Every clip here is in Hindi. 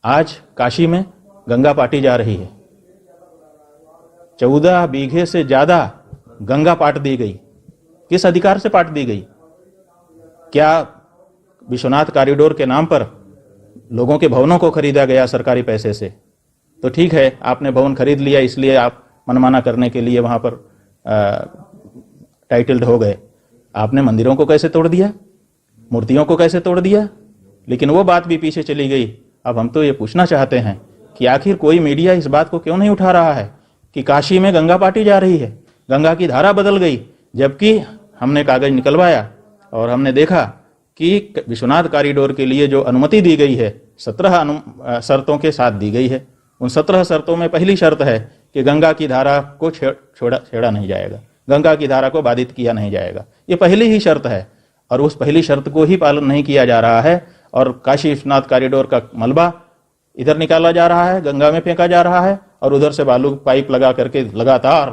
आज काशी में गंगा पाटी जा रही है। 14 बीघे से ज्यादा गंगा पाट दी गई। किस अधिकार से पाट दी गई? क्या विश्वनाथ कॉरिडोर के नाम पर लोगों के भवनों को खरीदा गया सरकारी पैसे से? तो ठीक है, आपने भवन खरीद लिया, इसलिए आप मनमाना करने के लिए वहां पर टाइटल्ड हो गए। आपने मंदिरों को कैसे तोड़ दिया, मूर्तियों को कैसे तोड़ दिया? लेकिन वो बात भी पीछे चली गई। अब हम तो ये पूछना चाहते हैं कि आखिर कोई मीडिया इस बात को क्यों नहीं उठा रहा है कि काशी में गंगा पाटी जा रही है, गंगा की धारा बदल गई, जबकि हमने कागज निकलवाया और हमने देखा कि विश्वनाथ कॉरिडोर के लिए जो अनुमति दी गई है 17 शर्तों के साथ दी गई है। उन 17 शर्तों में पहली शर्त है कि गंगा की धारा को छेड़ा नहीं जाएगा, गंगा की धारा को बाधित किया नहीं जाएगा। ये पहली ही शर्त है और उस पहली शर्त को ही पालन नहीं किया जा रहा है और काशी विश्वनाथ कॉरिडोर का मलबा इधर निकाला जा रहा है, गंगा में फेंका जा रहा है और उधर से बालू पाइप लगा करके लगातार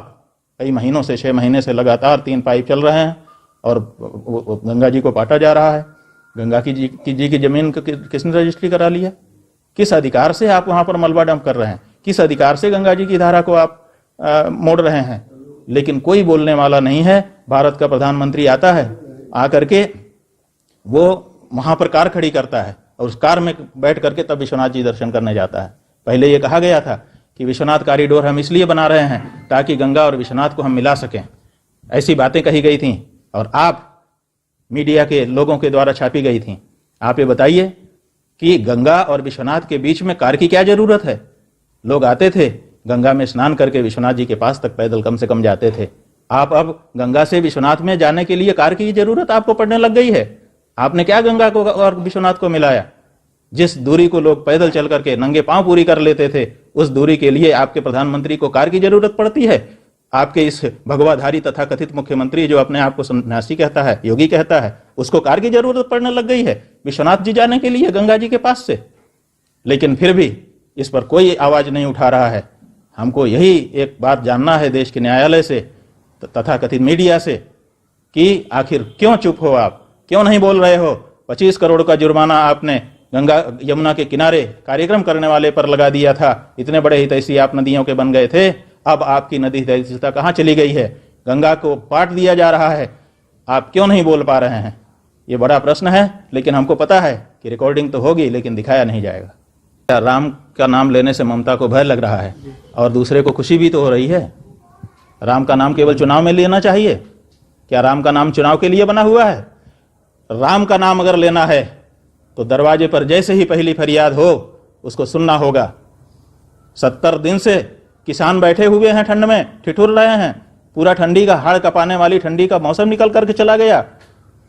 कई महीनों से 6 महीने से लगातार 3 पाइप चल रहे हैं और गंगा जी को पाटा जा रहा है। गंगा जी की जमीन किसने रजिस्ट्री करा लिया? किस अधिकार से आप वहां पर मलबा डंप कर रहे हैं? किस अधिकार से गंगा जी की धारा को आप मोड़ रहे हैं? लेकिन कोई बोलने वाला नहीं है। भारत का प्रधानमंत्री आता है, आकर के वो वहां पर कार खड़ी करता है और उस कार में बैठ करके तब विश्वनाथ जी दर्शन करने जाता है। पहले ये कहा गया था कि विश्वनाथ कॉरिडोर हम इसलिए बना रहे हैं ताकि गंगा और विश्वनाथ को हम मिला सकें, ऐसी बातें कही गई थी और आप मीडिया के लोगों के द्वारा छापी गई थी। आप ये बताइए कि गंगा और विश्वनाथ के बीच में कार की क्या जरूरत है? लोग आते थे गंगा में स्नान करके विश्वनाथ जी के पास तक पैदल कम से कम जाते थे। आप अब गंगा से विश्वनाथ में जाने के लिए कार की जरूरत आपको पड़ने लग गई है। आपने क्या गंगा को और विश्वनाथ को मिलाया? जिस दूरी को लोग पैदल चल करके नंगे पांव पूरी कर लेते थे, उस दूरी के लिए आपके प्रधानमंत्री को कार की जरूरत पड़ती है? आपके इस भगवाधारी तथा कथित मुख्यमंत्री जो अपने आप को सन्यासी कहता है, योगी कहता है, उसको कार की जरूरत पड़ने लग गई है विश्वनाथ जी जाने के लिए गंगा जी के पास से। लेकिन फिर भी इस पर कोई आवाज नहीं उठा रहा है। हमको यही एक बात जानना है देश के न्यायालय से तथा कथित मीडिया से कि आखिर क्यों चुप हो आप, क्यों नहीं बोल रहे हो? 25 करोड़ का जुर्माना आपने गंगा यमुना के किनारे कार्यक्रम करने वाले पर लगा दिया था। इतने बड़े हितैषी आप नदियों के बन गए थे, अब आपकी नदी हितैषीता कहां चली गई है? गंगा को पाट दिया जा रहा है, आप क्यों नहीं बोल पा रहे हैं? ये बड़ा प्रश्न है। लेकिन हमको पता है कि रिकॉर्डिंग तो होगी लेकिन दिखाया नहीं जाएगा। राम का नाम लेने से ममता को भय लग रहा है और दूसरे को खुशी भी तो हो रही है। राम का नाम केवल चुनाव में लेना चाहिए? क्या राम का नाम चुनाव के लिए बना हुआ है? राम का नाम अगर लेना है तो दरवाजे पर जैसे ही पहली फरियाद हो उसको सुनना होगा। 70 दिन से किसान बैठे हुए हैं, ठंड में ठिठुर रहे हैं। पूरा ठंडी का हाड़ कपाने वाली ठंडी का मौसम निकल करके चला गया।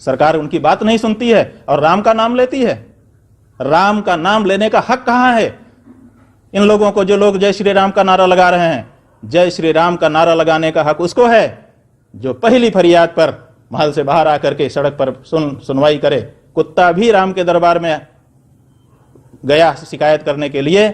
सरकार उनकी बात नहीं सुनती है और राम का नाम लेती है। राम का नाम लेने का हक कहां है इन लोगों को? जो लोग जय श्री राम का नारा लगा रहे हैं, जय श्री राम का नारा लगाने का हक उसको है जो पहली फरियाद पर महल से बाहर आकर के सड़क पर सुनवाई करे। कुत्ता भी राम के दरबार में गया शिकायत करने के लिए,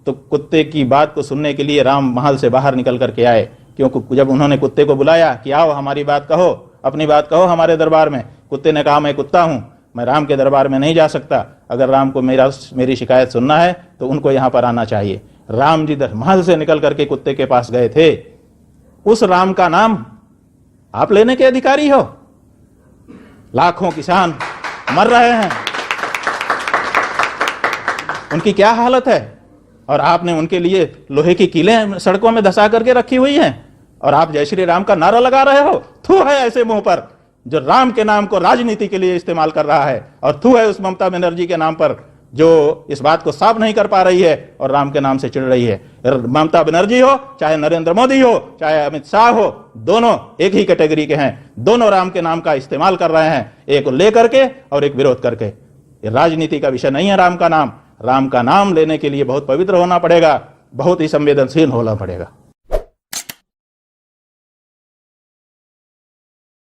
तो कुत्ते की बात को सुनने के लिए राम महल से बाहर निकल करके आए। क्योंकि जब उन्होंने कुत्ते को बुलाया कि आओ हमारी बात कहो, अपनी बात कहो हमारे दरबार में, कुत्ते ने कहा मैं कुत्ता हूं, मैं राम के दरबार में नहीं जा सकता। अगर राम को मेरी शिकायत सुनना है तो उनको यहां पर आना चाहिए। राम जी महल से निकल करके कुत्ते के पास गए थे। उस राम का नाम आप लेने के अधिकारी हो? लाखों किसान मर रहे हैं, उनकी क्या हालत है? और आपने उनके लिए लोहे की कीलें सड़कों में धंसा करके रखी हुई हैं और आप जय श्री राम का नारा लगा रहे हो। थू है ऐसे मुंह पर जो राम के नाम को राजनीति के लिए इस्तेमाल कर रहा है, और थू है उस ममता बनर्जी के नाम पर जो इस बात को साफ नहीं कर पा रही है और राम के नाम से चिढ़ रही है। ममता बनर्जी हो, चाहे नरेंद्र मोदी हो, चाहे अमित शाह हो, दोनों एक ही कैटेगरी के हैं। दोनों राम के नाम का इस्तेमाल कर रहे हैं, एक लेकर के और एक विरोध करके। ये राजनीति का विषय नहीं है। राम का नाम लेने के लिए बहुत पवित्र होना पड़ेगा, बहुत ही संवेदनशील होना पड़ेगा।